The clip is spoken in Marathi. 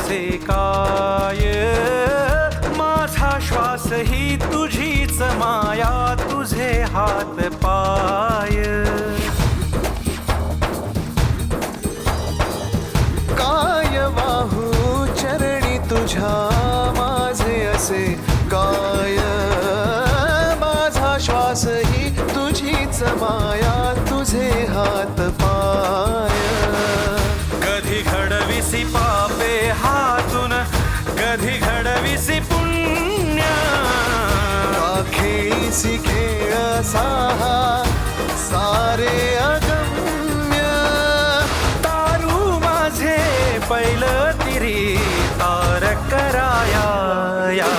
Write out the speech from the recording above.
असे काय, माझा श्वास ही तुझीच माया, तुझे हात पाय. काय वाहू चरणी तुझ्या माझे असे काय, माझा श्वास ही तुझीच माया, तुझे हात पाय. कधी घडविसी पापे हातून, कधी घडविसी पुण्य, खेळीसी खेळ साहा सारे अगम्य. तारू माझे पहिलं तिरी तार कराया या.